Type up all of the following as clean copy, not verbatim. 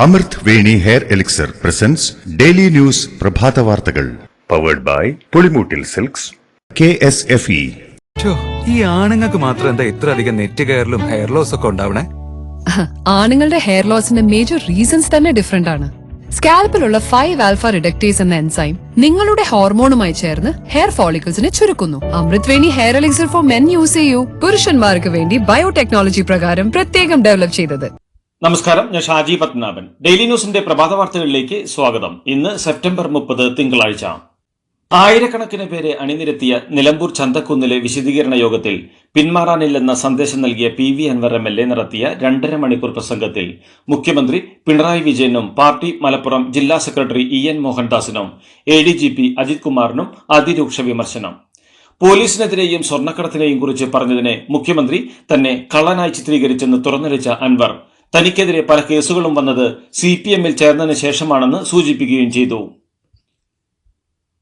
അമൃത് Veni hair elixir presents daily news പ്രഭാത വാർത്തകൾ powered by Pulimoottil silks KSFE. ഈ ആണുങ്ങൾക്ക് മാത്രം എന്താ ഇത്ര അധികം നെറ്റ് കെയറിലും ഹെയർ ലോസ് ഒക്കെ ഉണ്ടാവണേ? ആണുങ്ങളുടെ ഹെയർ ലോസിന്റെ മേജർ റീസൺസ് തന്നെ ഡിഫറെന്റ് ആണ്. സ്കാൽപ്പിലുള്ള 5 ആൽഫ റിഡക്ടേസ് എന്ന എൻസൈം നിങ്ങളുടെ ഹോർമോണുമായി ചേർന്ന് ഹെയർ ഫോളിക്കിൾസിനെ ചുരുക്കുന്നു. Amrut Veni hair elixir for men use ചെയ്യൂ. പുരുഷന്മാർക്ക് വേണ്ടി ബയോടെക്നോളജി പ്രകാരം പ്രത്യേകം ഡെവലപ്പ് ചെയ്തത്. നമസ്കാരം, ഞാൻ ഷാജി പത്മനാഭൻ. ഡെയിലി ന്യൂസിന്റെ പ്രഭാത വാർത്തകളിലേക്ക് സ്വാഗതം. ഇന്ന് സെപ്റ്റംബർ 30 തിങ്കളാഴ്ച. ആയിരക്കണക്കിന് പേരെ അണിനിരത്തിയ നിലമ്പൂർ ചന്തക്കുന്നിലെ വിശദീകരണ യോഗത്തിൽ പിന്മാറാനില്ലെന്ന സന്ദേശം നൽകിയ PV അൻവർ MLA നടത്തിയ 2.5 മണിക്കൂർ പ്രസംഗത്തിൽ മുഖ്യമന്ത്രി പിണറായി വിജയനും പാർട്ടി മലപ്പുറം ജില്ലാ സെക്രട്ടറി EN മോഹൻദാസിനും ADGP അജിത് കുമാറിനും അതിരൂക്ഷ വിമർശനം. പോലീസിനെതിരെയും സ്വർണ്ണക്കടത്തിനെയും കുറിച്ച് പറഞ്ഞതിനെ മുഖ്യമന്ത്രി തന്നെ കള്ളനായി ചിത്രീകരിച്ചെന്ന് തുറന്നടിച്ച അൻവർ തനിക്കെതിരെ പല കേസുകളും വന്നത് CPM-ൽ ചേർന്നതിന് ശേഷമാണെന്ന് സൂചിപ്പിക്കുകയും ചെയ്തു.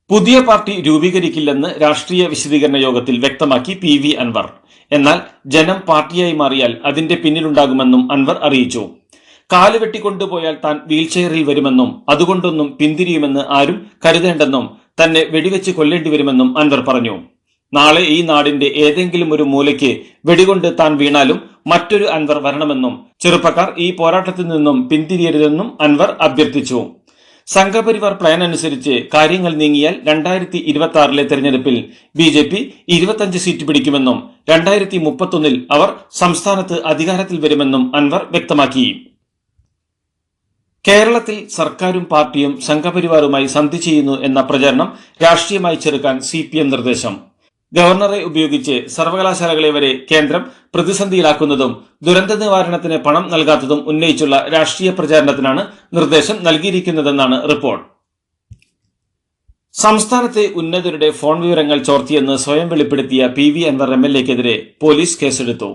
പുതിയ പാർട്ടി രൂപീകരിക്കില്ലെന്ന് രാഷ്ട്രീയ വിശദീകരണ യോഗത്തിൽ വ്യക്തമാക്കി PV അൻവർ. എന്നാൽ ജനം പാർട്ടിയായി മാറിയാൽ അതിന്റെ പിന്നിലുണ്ടാകുമെന്നും അൻവർ അറിയിച്ചു. കാല് വെട്ടിക്കൊണ്ടുപോയാൽ താൻ വീൽചെയറിൽ വരുമെന്നും അതുകൊണ്ടൊന്നും പിന്തിരിയുമെന്ന് ആരും കരുതേണ്ടെന്നും തന്നെ വെടിവെച്ച് കൊല്ലേണ്ടി വരുമെന്നും അൻവർ പറഞ്ഞു. നാളെ ഈ നാടിന്റെ ഏതെങ്കിലും ഒരു മൂലയ്ക്ക് വെടികൊണ്ട് താൻ വീണാലും മറ്റൊരു അൻവർ വരണമെന്നും ചെറുപ്പക്കാർ ഈ പോരാട്ടത്തിൽ നിന്നും പിന്തിരിയരുതെന്നും അൻവർ അഭ്യർത്ഥിച്ചു. സംഘപരിവാർ പ്ലാൻ അനുസരിച്ച് കാര്യങ്ങൾ നീങ്ങിയാൽ 2026 തെരഞ്ഞെടുപ്പിൽ BJP 25 സീറ്റ് പിടിക്കുമെന്നും 2031 അവർ സംസ്ഥാനത്ത് അധികാരത്തിൽ വരുമെന്നും അൻവർ വ്യക്തമാക്കി. കേരളത്തിൽ സർക്കാരും പാർട്ടിയും സംഘപരിവാറുമായി സന്ധി ചെയ്യുന്നു എന്ന പ്രചരണം രാഷ്ട്രീയമായി ചെറുക്കാൻ CPM നിർദ്ദേശം. ഗവർണറെ ഉപയോഗിച്ച് സർവകലാശാലകളെ വരെ കേന്ദ്രം പ്രതിസന്ധിയിലാക്കുന്നതും ദുരന്ത നിവാരണത്തിന് പണം നൽകാത്തതും ഉന്നയിച്ചുള്ള രാഷ്ട്രീയ പ്രചാരണത്തിനാണ് നിർദ്ദേശം നൽകിയിരിക്കുന്നതെന്നാണ് റിപ്പോർട്ട്. സംസ്ഥാനത്തെ ഉന്നതരുടെ ഫോൺ വിവരങ്ങൾ ചോർത്തിയെന്ന് സ്വയം വെളിപ്പെടുത്തിയ PV അൻവർ MLA-ക്കെതിരെ പോലീസ് കേസെടുത്തു.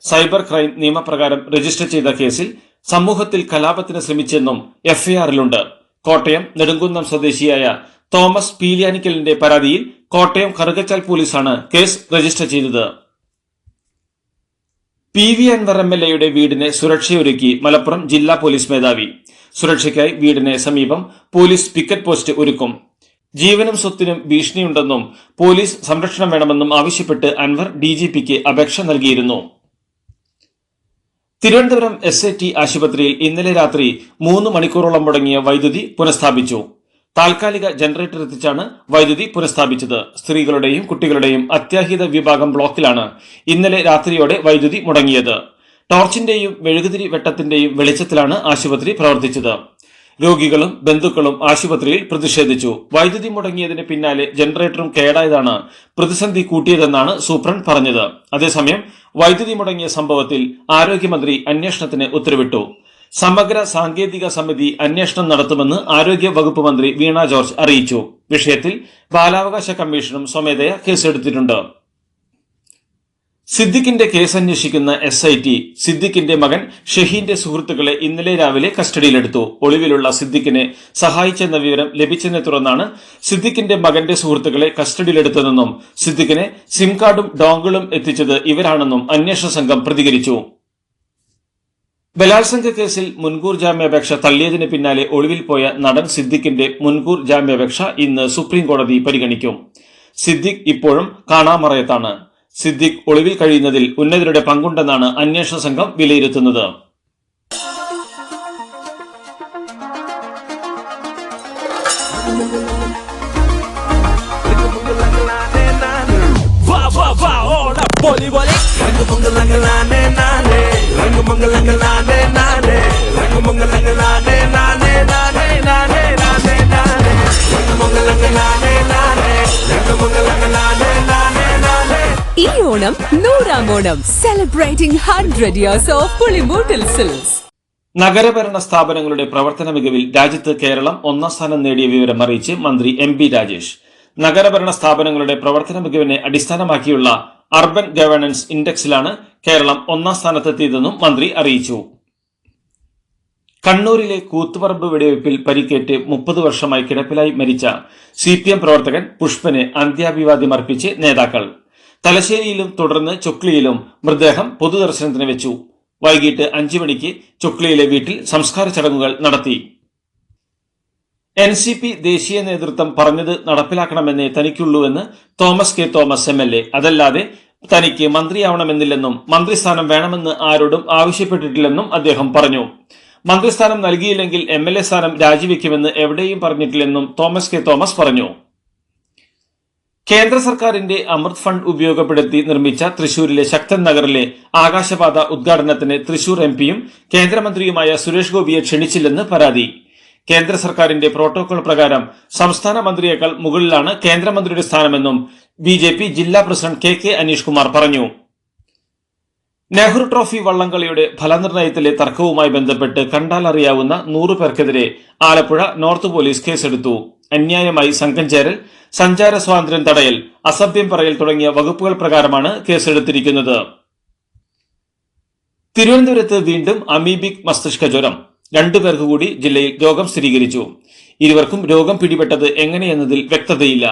സൈബർ ക്രൈം നിയമപ്രകാരം രജിസ്റ്റർ ചെയ്ത കേസിൽ സമൂഹത്തിൽ കലാപത്തിന് ശ്രമിച്ചെന്നും FIR-ലുണ്ട്. കോട്ടയം നെടുങ്കുന്നം സ്വദേശിയായ തോമസ് പീലിയാനിക്കലിന്റെ പരാതിയിൽ കോട്ടയം കറുകച്ചാൽ പോലീസാണ് കേസ് രജിസ്റ്റർ ചെയ്തത്. PV അൻവർ MLA-യുടെ വീടിന് സുരക്ഷയൊരുക്കി മലപ്പുറം ജില്ലാ പോലീസ് മേധാവി. സുരക്ഷയ്ക്കായി വീടിന് സമീപം പോലീസ് പിക്കറ്റ് പോസ്റ്റ് ഒരുക്കും. ജീവനും സ്വത്തിനും ഭീഷണിയുണ്ടെന്നും പോലീസ് സംരക്ഷണം വേണമെന്നും ആവശ്യപ്പെട്ട് അൻവർ DGP-ക്ക് അപേക്ഷ നൽകിയിരുന്നു. തിരുവനന്തപുരം SAT ആശുപത്രിയിൽ ഇന്നലെ രാത്രി 3 മണിക്കൂറോളം മുടങ്ങിയ വൈദ്യുതി പുനഃസ്ഥാപിച്ചു. താൽക്കാലിക ജനറേറ്റർ എത്തിച്ചാണ് വൈദ്യുതി പുനഃസ്ഥാപിച്ചത്. സ്ത്രീകളുടെയും കുട്ടികളുടെയും അത്യാഹിത വിഭാഗം ബ്ലോക്കിലാണ് ഇന്നലെ രാത്രിയോടെ വൈദ്യുതി മുടങ്ങിയത്. ടോർച്ചിന്റെയും മെഴുകുതിരി വെട്ടത്തിന്റെയും വെളിച്ചത്തിലാണ് ആശുപത്രി പ്രവർത്തിച്ചത്. രോഗികളും ബന്ധുക്കളും ആശുപത്രിയിൽ പ്രതിഷേധിച്ചു. വൈദ്യുതി മുടങ്ങിയതിന് പിന്നാലെ ജനറേറ്ററും കേടായതാണ് പ്രതിസന്ധി കൂട്ടിയതെന്നാണ് സൂപ്രണ്ട് പറഞ്ഞത്. അതേസമയം വൈദ്യുതി മുടങ്ങിയ സംഭവത്തിൽ ആരോഗ്യമന്ത്രി അന്വേഷണത്തിന് ഉത്തരവിട്ടു. സമഗ്ര സാങ്കേതിക സമിതി അന്വേഷണം നടത്തുമെന്ന് ആരോഗ്യ വകുപ്പ് മന്ത്രി വീണ ജോർജ് അറിയിച്ചു. വിഷയത്തിൽ ബാലാവകാശ കമ്മീഷനും സ്വമേധയാ കേസെടുത്തിട്ടുണ്ട്. സിദ്ദിഖിന്റെ കേസ് അന്വേഷിക്കുന്ന SIT സിദ്ദിഖിന്റെ മകൻ ഷഹീന്റെ സുഹൃത്തുക്കളെ ഇന്നലെ രാവിലെ കസ്റ്റഡിയിലെടുത്തു. ഒളിവിലുള്ള സിദ്ദിഖിനെ സഹായിച്ചെന്ന വിവരം ലഭിച്ചതിനെ തുടർന്നാണ് സിദ്ദിഖിന്റെ മകന്റെ സുഹൃത്തുക്കളെ കസ്റ്റഡിയിലെടുത്തതെന്നും സിദ്ദിഖിനെ സിം കാർഡും ഡോങ്കിളും എത്തിച്ചത് ഇവരാണെന്നും അന്വേഷണ സംഘം പ്രതികരിച്ചു. ബലാത്സംഗ കേസിൽ മുൻകൂർ ജാമ്യാപേക്ഷ തള്ളിയതിന് പിന്നാലെ ഒളിവിൽ പോയ നടൻ സിദ്ദിഖിന്റെ മുൻകൂർ ജാമ്യാപേക്ഷ ഇന്ന് സുപ്രീം കോടതി പരിഗണിക്കും. സിദ്ദിഖ് ഇപ്പോഴും കാണാമറയത്താണ്. സിദ്ദിഖ് ഒളിവിൽ കഴിയുന്നതിൽ ഉന്നതരുടെ പങ്കുണ്ടെന്നാണ് അന്വേഷണ സംഘം വിലയിരുത്തുന്നത്. ഈ ഓണം 100ാം Onam celebrating 100 years of Pulimoottil silks. നഗരഭരണ സ്ഥാപനങ്ങളുടെ പ്രവർത്തന മികവിൽ രാജ്യത്ത് കേരളം 1ാം സ്ഥാനം നേടിയ വിവരം അറിയിച്ച് മന്ത്രി MP രാജേഷ്. നഗരഭരണ സ്ഥാപനങ്ങളുടെ പ്രവർത്തന മികവിനെ അടിസ്ഥാനമാക്കിയുള്ള അർബൻ ഗവേണൻസ് ഇൻഡെക്സിലാണ് കേരളം 1ാം സ്ഥാനത്തെത്തിയതെന്നും മന്ത്രി അറിയിച്ചു. കണ്ണൂരിലെ കൂത്തുപറമ്പ് വെടിവയ്പിൽ പരിക്കേറ്റ് 30 വർഷമായി കിടപ്പിലായി മരിച്ച CPM പ്രവർത്തകൻ പുഷ്പന് അന്ത്യാഭിവാദ്യം അർപ്പിച്ച് നേതാക്കൾ. തലശ്ശേരിയിലും തുടർന്ന് ചൊക്ലിയിലും മൃതദേഹം പൊതുദർശനത്തിന് വെച്ചു. വൈകിട്ട് 5 മണിക്ക് ചുക്ലിയിലെ വീട്ടിൽ സംസ്കാര ചടങ്ങുകൾ നടത്തി. NCP ദേശീയ നേതൃത്വം പറഞ്ഞത് നടപ്പിലാക്കണമെന്നേ തനിക്കുള്ളൂവെന്ന് തോമസ് കെ തോമസ് MLA. അതല്ലാതെ തനിക്ക് മന്ത്രിയാവണമെന്നില്ലെന്നും മന്ത്രിസ്ഥാനം വേണമെന്ന് ആരോടും ആവശ്യപ്പെട്ടിട്ടില്ലെന്നും അദ്ദേഹം പറഞ്ഞു. മന്ത്രിസ്ഥാനം നൽകിയില്ലെങ്കിൽ MLA സ്ഥാനം രാജിവെക്കുമെന്ന് എവിടെയും പറഞ്ഞിട്ടില്ലെന്നും തോമസ് കെ തോമസ് പറഞ്ഞു. കേന്ദ്ര സർക്കാരിന്റെ അമൃത് ഫണ്ട് ഉപയോഗപ്പെടുത്തി നിർമ്മിച്ച തൃശൂരിലെ ശക്തൻ നഗറിലെ ആകാശപാത ഉദ്ഘാടനത്തിന് തൃശൂർ MPയും കേന്ദ്രമന്ത്രിയുമായ സുരേഷ് ഗോപിയെ ക്ഷണിച്ചില്ലെന്ന് പരാതി. കേന്ദ്ര സർക്കാരിന്റെ പ്രോട്ടോകോൾ പ്രകാരം സംസ്ഥാന മന്ത്രിയേക്കാൾ മുകളിലാണ് കേന്ദ്രമന്ത്രിയുടെ സ്ഥാനമെന്നും BJP ജില്ലാ പ്രസിഡന്റ് KK അനീഷ് കുമാർ പറഞ്ഞു. നെഹ്റു ട്രോഫി വള്ളംകളിയുടെ ഫലനിർണയത്തിലെ തർക്കവുമായി ബന്ധപ്പെട്ട് കണ്ടാലറിയാവുന്ന 100 പേർക്കെതിരെ ആലപ്പുഴ നോർത്ത് പോലീസ് കേസെടുത്തു. അന്യായമായി സംഘം ചേരൽ, സഞ്ചാര സ്വാതന്ത്ര്യം തടയൽ, അസഭ്യം പറയൽ തുടങ്ങിയ വകുപ്പുകൾ പ്രകാരമാണ് കേസെടുത്തിരിക്കുന്നത്. തിരുവനന്തപുരത്ത് വീണ്ടും അമീബിക് മസ്തിഷ്ക ജ്വരം. 2 പേർക്ക് കൂടി ജില്ലയിൽ രോഗം സ്ഥിരീകരിച്ചു. ഇരുവർക്കും രോഗം പിടിപെട്ടത് എങ്ങനെയെന്നതിൽ വ്യക്തതയില്ല.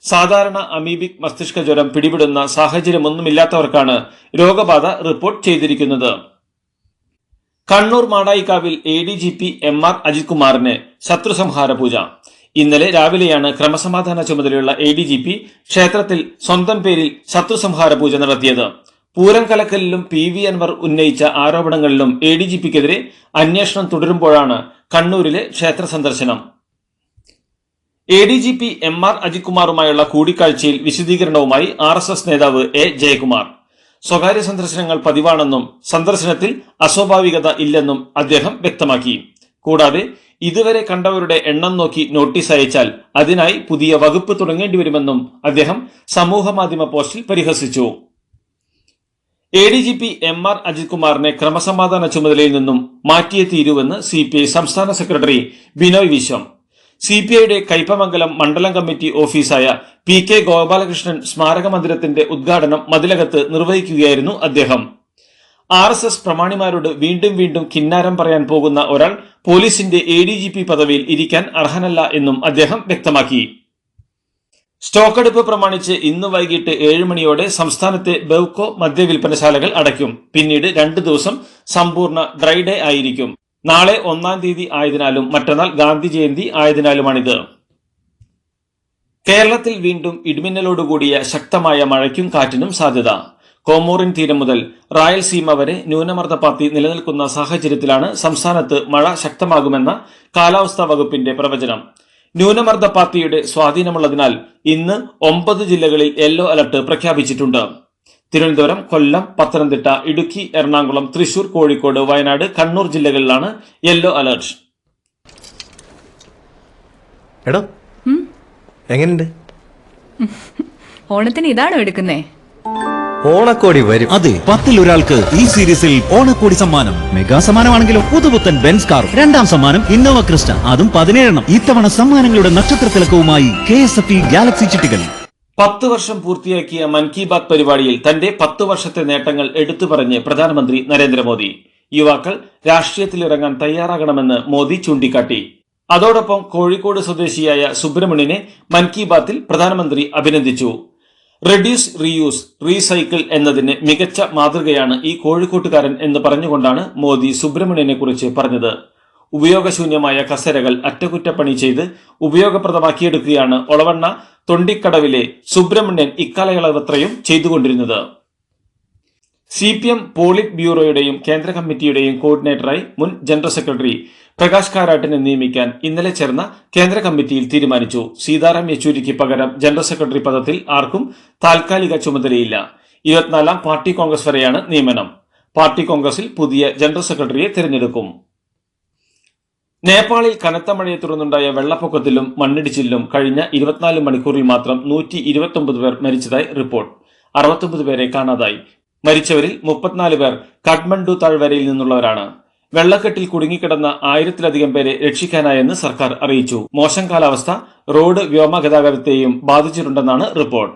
സാധാരണ അമീബിക് മസ്തിഷ്ക ജ്വരം പിടിപെടുന്ന സാഹചര്യമൊന്നുമില്ലാത്തവർക്കാണ് രോഗബാധ റിപ്പോർട്ട് ചെയ്തിരിക്കുന്നത്. കണ്ണൂർ മാടായിക്കാവിൽ ADGP MR അജിത് കുമാറിന് ശത്രുസംഹാര പൂജ. ഇന്നലെ രാവിലെയാണ് ക്രമസമാധാന ചുമതലയുള്ള ADGP ക്ഷേത്രത്തിൽ സ്വന്തം പേരിൽ ശത്രുസംഹാര പൂജ നടത്തിയത്. പൂരം കലക്കലിലും PV അൻവർ ഉന്നയിച്ച ആരോപണങ്ങളിലും ADGPക്കെതിരെ അന്വേഷണം തുടരുമ്പോഴാണ് കണ്ണൂരിലെ ക്ഷേത്ര സന്ദർശനം. ADGP MR അജിത് കുമാറുമായുള്ള കൂടിക്കാഴ്ചയിൽ വിശദീകരണവുമായി RSS നേതാവ് A ജയകുമാർ. സ്വകാര്യ സന്ദർശനങ്ങൾ പതിവാണെന്നും സന്ദർശനത്തിൽ അസ്വാഭാവികത ഇല്ലെന്നും അദ്ദേഹം വ്യക്തമാക്കി. കൂടാതെ ഇതുവരെ കണ്ടവരുടെ എണ്ണം നോക്കി നോട്ടീസ് അയച്ചാൽ അതിനായി പുതിയ വകുപ്പ് തുടങ്ങേണ്ടി വരുമെന്നും അദ്ദേഹം സമൂഹമാധ്യമ പോസ്റ്റിൽ പരിഹസിച്ചു. ADGP MR അജിത് കുമാറിനെ ക്രമസമാധാന ചുമതലയിൽ നിന്നും മാറ്റിയേ തീരുവെന്ന് CPI സംസ്ഥാന സെക്രട്ടറി ബിനോയ് വിശ്വം. CPIയുടെ കയ്പമംഗലം മണ്ഡലം കമ്മിറ്റി ഓഫീസായ PK ഗോപാലകൃഷ്ണൻ സ്മാരക മന്ദിരത്തിന്റെ ഉദ്ഘാടനം മതിലകത്ത് നിർവഹിക്കുകയായിരുന്നു അദ്ദേഹം. RSS പ്രമാണിമാരോട് വീണ്ടും വീണ്ടും കിന്നാരം പറയാൻ പോകുന്ന ഒരാൾ പോലീസിന്റെ ADGP പദവിയിൽ ഇരിക്കാൻ അർഹനല്ല എന്നും അദ്ദേഹം വ്യക്തമാക്കി. സ്റ്റോക്കെടുപ്പ് പ്രമാണിച്ച് ഇന്ന് വൈകിട്ട് 7 മണിയോടെ സംസ്ഥാനത്തെ ബെവ്കോ മദ്യവിൽപ്പനശാലകൾ അടയ്ക്കും. പിന്നീട് 2 ദിവസം സമ്പൂർണ്ണ ഡ്രൈ ഡേ ആയിരിക്കും. നാളെ 1-ാം തീയതി ആയതിനാലും മറ്റന്നാൾ ഗാന്ധി ജയന്തി ആയതിനാലുമാണിത്. കേരളത്തിൽ വീണ്ടും ഇടിമിന്നലോടുകൂടിയ ശക്തമായ മഴയ്ക്കും കാറ്റിനും സാധ്യത. കോമോറിൻ തീരം മുതൽ റായൽസീമ വരെ ന്യൂനമർദ്ദപാത്തി നിലനിൽക്കുന്ന സാഹചര്യത്തിലാണ് സംസ്ഥാനത്ത് മഴ ശക്തമാകുമെന്ന കാലാവസ്ഥാ വകുപ്പിന്റെ പ്രവചനം. ന്യൂനമർദ്ദപാത്തിയുടെ സ്വാധീനമുള്ളതിനാൽ ഇന്ന് 9 ജില്ലകളിൽ യെല്ലോ അലർട്ട് പ്രഖ്യാപിച്ചിട്ടുണ്ട്. തിരുവനന്തപുരം, കൊല്ലം, പത്തനംതിട്ട, ഇടുക്കി, എറണാകുളം, തൃശൂർ, കോഴിക്കോട്, വയനാട്, കണ്ണൂർ ജില്ലകളിലാണ് യെല്ലോ അലർട്ട്. എടോ എങ്ങനെയുണ്ട്? ഓണത്തിന് ഇതാണോ എടുക്കുന്നേ? ഓണക്കോടി വരും. അതെ, 10ൽ ഒരാൾക്ക് ഈ സീരീസിൽ ഓണക്കോടി സമ്മാനം. മെഗാ സമ്മാനമാണെങ്കിലും പുതുപുത്തൻ ബെൻസ് കാർ. 2ാം സമ്മാനം ഇന്നോവ ക്രിസ്റ്റ, അതും 17. ഇത്തവണ സമ്മാനങ്ങളുടെ നക്ഷത്ര തിലക്കവുമായി KSFE ഗാലക്സി ചിട്ടികൾ. 10 വർഷം പൂർത്തിയാക്കിയ മൻ കി ബാത് പരിപാടിയിൽ തന്റെ 10 വർഷത്തെ നേട്ടങ്ങൾ എടുത്തു പറഞ്ഞ് പ്രധാനമന്ത്രി നരേന്ദ്രമോദി. യുവാക്കൾ രാഷ്ട്രീയത്തിലിറങ്ങാൻ തയ്യാറാകണമെന്ന് മോദി ചൂണ്ടിക്കാട്ടി. അതോടൊപ്പം കോഴിക്കോട് സ്വദേശിയായ സുബ്രഹ്മണ്യനെ മൻ കി ബാത്തിൽ പ്രധാനമന്ത്രി അഭിനന്ദിച്ചു. റെഡ്യൂസ്, റീയൂസ്, റീസൈക്കിൾ എന്നതിന് മികച്ച മാതൃകയാണ് ഈ കോഴിക്കോട്ടുകാരൻ എന്ന് പറഞ്ഞുകൊണ്ടാണ് മോദി സുബ്രഹ്മണ്യനെ കുറിച്ച് പറഞ്ഞത്. ഉപയോഗശൂന്യമായ കസേരകൾ അറ്റകുറ്റപ്പണി ചെയ്ത് ഉപയോഗപ്രദമാക്കിയെടുക്കുകയാണ് ഒളവണ്ണ തൊണ്ടിക്കടവിലെ സുബ്രഹ്മണ്യൻ ഇക്കാലയളവത്രയും ചെയ്തുകൊണ്ടിരുന്നത്. CPM പോളിറ്റ് ബ്യൂറോയുടെയും കേന്ദ്ര കമ്മിറ്റിയുടെയും കോർഡിനേറ്ററായി മുൻ ജനറൽ സെക്രട്ടറി പ്രകാശ് കാരാട്ടിനെ നിയമിക്കാൻ ഇന്നലെ ചേർന്ന കേന്ദ്ര കമ്മിറ്റിയിൽ തീരുമാനിച്ചു. സീതാറാം യെച്ചൂരിക്ക് പകരം ജനറൽ സെക്രട്ടറി പദത്തിൽ ആർക്കും താൽക്കാലിക ചുമതലയില്ല. 24ാം പാർട്ടി കോൺഗ്രസ് വരെയാണ് നിയമനം. പാർട്ടി കോൺഗ്രസിൽ പുതിയ ജനറൽ സെക്രട്ടറിയെ തിരഞ്ഞെടുക്കും. നേപ്പാളിൽ കനത്ത മഴയെ തുടർന്നുണ്ടായ വെള്ളപ്പൊക്കത്തിലും മണ്ണിടിച്ചിലും കഴിഞ്ഞ 24 മണിക്കൂറിൽ മാത്രം 129 പേർ മരിച്ചതായി റിപ്പോർട്ട്. 69 പേരെ കാണാതായി. മരിച്ചവരിൽ 34 പേർ കാഠ്മണ്ഡു താഴ്വരയിൽ നിന്നുള്ളവരാണ്. വെള്ളക്കെട്ടിൽ കുടുങ്ങിക്കിടന്ന 1000-ലധികം പേരെ രക്ഷിക്കാനായെന്ന് സർക്കാർ അറിയിച്ചു. മോശം കാലാവസ്ഥ റോഡ് വ്യോമഗതാഗതത്തെയും ബാധിച്ചിട്ടുണ്ടെന്നാണ് റിപ്പോർട്ട്.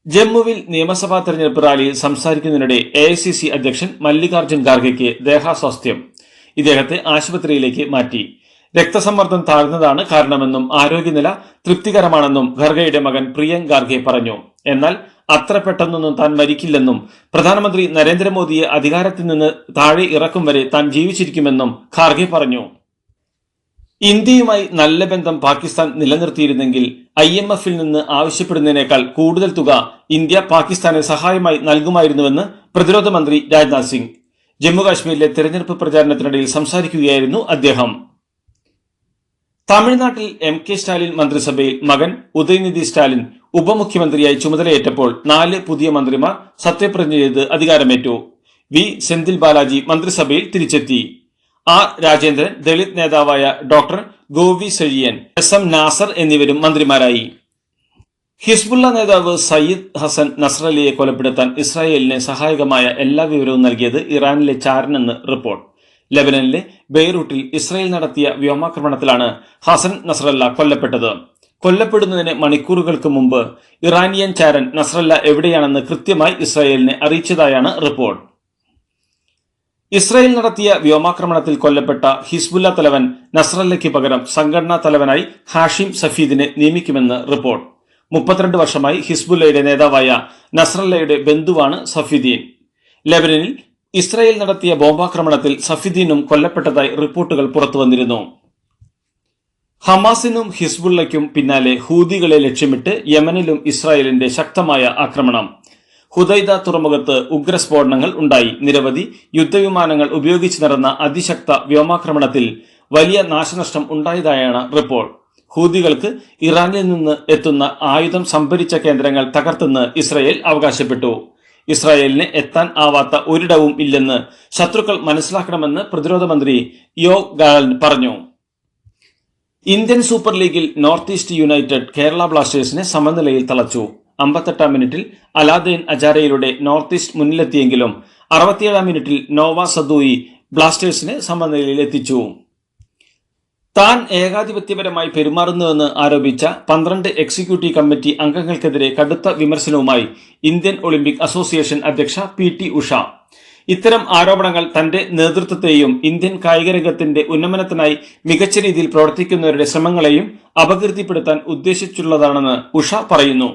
ജമ്മുവിൽ നിയമസഭാ തെരഞ്ഞെടുപ്പ് റാലിയിൽ സംസാരിക്കുന്നതിനിടെ AICC അധ്യക്ഷൻ മല്ലികാർജ്ജുൻ ഖാർഗെയ്ക്ക് ദേഹാസ്വാസ്ഥ്യം. ഇദ്ദേഹത്തെ ആശുപത്രിയിലേക്ക് മാറ്റി. രക്തസമ്മർദ്ദം താഴ്ന്നതാണ് കാരണമെന്നും ആരോഗ്യനില തൃപ്തികരമാണെന്നും ഖർഗെയുടെ മകൻ പ്രിയങ്ക് ഖാർഗെ പറഞ്ഞു. എന്നാൽ അത്ര പെട്ടെന്നൊന്നും താൻ മരിക്കില്ലെന്നും പ്രധാനമന്ത്രി നരേന്ദ്രമോദിയെ അധികാരത്തിൽ നിന്ന് താഴെ ഇറക്കും വരെ താൻ ജീവിച്ചിരിക്കുമെന്നും ഖാർഗെ പറഞ്ഞു. ഇന്ത്യയുമായി നല്ല ബന്ധം പാകിസ്ഥാൻ നിലനിർത്തിയിരുന്നെങ്കിൽ IMF-ൽ നിന്ന് ആവശ്യപ്പെടുന്നതിനേക്കാൾ കൂടുതൽ തുക ഇന്ത്യ പാകിസ്ഥാന് സഹായമായി നൽകുമായിരുന്നുവെന്ന് പ്രതിരോധ മന്ത്രി രാജ്നാഥ് സിംഗ് ജമ്മുകാശ്മീരിലെ തെരഞ്ഞെടുപ്പ് പ്രചാരണത്തിനിടയിൽ സംസാരിക്കുകയായിരുന്നു അദ്ദേഹം. തമിഴ്നാട്ടിൽ MK സ്റ്റാലിൻ മന്ത്രിസഭയിൽ മകൻ ഉദയനിധി സ്റ്റാലിൻ ഉപമുഖ്യമന്ത്രിയായി ചുമതലയേറ്റപ്പോൾ 4 പുതിയ മന്ത്രിമാർ സത്യപ്രതിജ്ഞ ചെയ്ത് അധികാരമേറ്റു. വി സെന്തിൽ ബാലാജി മന്ത്രിസഭയിൽ തിരിച്ചെത്തി. R രാജേന്ദ്രൻ, ദളിത് നേതാവായ ഡോക്ടർ ഗോവി സെഴിയൻ, SM നാസർ എന്നിവരും മന്ത്രിമാരായി. ഹിസ്ബുള്ള നേതാവ് സയ്യിദ് ഹസൻ നസ്രലിയെ കൊലപ്പെടുത്താൻ ഇസ്രായേലിന് സഹായകമായ എല്ലാ വിവരവും നൽകിയത് ഇറാനിലെ ചാരനെന്ന് റിപ്പോർട്ട്. ലെബനനിലെ ബെയ്റൂട്ടിൽ ഇസ്രായേൽ നടത്തിയ വ്യോമാക്രമണത്തിലാണ് ഹസൻ നസ്രല്ല കൊല്ലപ്പെട്ടത്. കൊല്ലപ്പെടുന്നതിന് മണിക്കൂറുകൾക്ക് മുമ്പ് ഇറാനിയൻ ചാരൻ നസ്രല്ല എവിടെയാണെന്ന് കൃത്യമായി ഇസ്രായേലിനെ അറിയിച്ചതായാണ് റിപ്പോർട്ട്. ഇസ്രായേൽ നടത്തിയ വ്യോമാക്രമണത്തിൽ കൊല്ലപ്പെട്ട ഹിസ്ബുല്ല തലവൻ നസ്രല്ലയ്ക്ക് പകരം സംഘടനാ തലവനായി ഹാഷിം സഫീദിനെ നിയമിക്കുമെന്ന് റിപ്പോർട്ട്. 32 വർഷമായി ഹിസ്ബുല്ലയുടെ നേതാവായ നസ്രല്ലയുടെ ബന്ധുവാണ് സഫീദീൻ. ലെബനനിൽ ഇസ്രായേൽ നടത്തിയ ബോംബാക്രമണത്തിൽ സഫീദീനും കൊല്ലപ്പെട്ടതായി റിപ്പോർട്ടുകൾ പുറത്തുവന്നിരുന്നു. ഹമാസിനും ഹിസ്ബുള്ളയ്ക്കും പിന്നാലെ ഹൂതികളെ ലക്ഷ്യമിട്ട് യമനിലും ഇസ്രായേലിന്റെ ശക്തമായ ആക്രമണം. ഹുദൈദ തുറമുഖത്ത് ഉഗ്രസ്ഫോടനങ്ങൾ ഉണ്ടായി. നിരവധി യുദ്ധവിമാനങ്ങൾ ഉപയോഗിച്ച് നടന്ന അതിശക്ത വ്യോമാക്രമണത്തിൽ വലിയ നാശനഷ്ടം ഉണ്ടായതായാണ് റിപ്പോർട്ട്. ഹൂതികൾക്ക് ഇറാനിൽ നിന്ന് എത്തുന്ന ആയുധം സംഭരിച്ച കേന്ദ്രങ്ങൾ തകർത്തെന്ന് ഇസ്രായേൽ അവകാശപ്പെട്ടു. ഇസ്രായേലിന് എത്താൻ ആവാത്ത ഒരിടവും ഇല്ലെന്ന് ശത്രുക്കൾ മനസ്സിലാക്കണമെന്ന് പ്രതിരോധ മന്ത്രി യോവ് ഗാലന്റ് പറഞ്ഞു. ഇന്ത്യൻ സൂപ്പർ ലീഗിൽ നോർത്ത് ഈസ്റ്റ് യുണൈറ്റഡ് കേരള ബ്ലാസ്റ്റേഴ്സിനെ സമനിലയിൽ തളച്ചു. 58-ാം മിനിറ്റിൽ അലാദൈൻ അജാരയിലൂടെ നോർത്ത് ഈസ്റ്റ് മുന്നിലെത്തിയെങ്കിലും 67-ാം മിനിറ്റിൽ നോവ സദൂയി ബ്ലാസ്റ്റേഴ്സിനെ സമനിലയിൽ എത്തിച്ചു. താൻ ഏകാധിപത്യപരമായി പെരുമാറുന്നുവെന്ന് ആരോപിച്ച 12 എക്സിക്യൂട്ടീവ് കമ്മിറ്റി അംഗങ്ങൾക്കെതിരെ കടുത്ത വിമർശനവുമായി ഇന്ത്യൻ ഒളിമ്പിക് അസോസിയേഷൻ അധ്യക്ഷ PT ഉഷ. ഇത്തരം ആരോപണങ്ങൾ തന്റെ നേതൃത്വത്തെയും ഇന്ത്യൻ കായിക രംഗത്തിന്റെ ഉന്നമനത്തിനായി മികച്ച രീതിയിൽ പ്രവർത്തിക്കുന്നവരുടെ ശ്രമങ്ങളെയും അപകീർത്തിപ്പെടുത്താൻ ഉദ്ദേശിച്ചുള്ളതാണെന്ന് ഉഷ പറയുന്നു.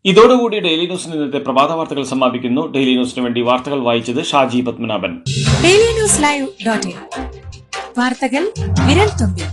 ഇതോടുകൂടി ഡെയിലി ന്യൂസിന് ഇന്നത്തെ പ്രഭാത വാർത്തകൾ സമാപിക്കുന്നു. ഡെയിലി ന്യൂസിന് വേണ്ടി വാർത്തകൾ വായിച്ചത് ഷാജി പത്മനാഭൻ. ഡെയിലി ന്യൂസ് ലൈവ്.in വാർത്തകൾ വിരൽ തുമ്പിൽ.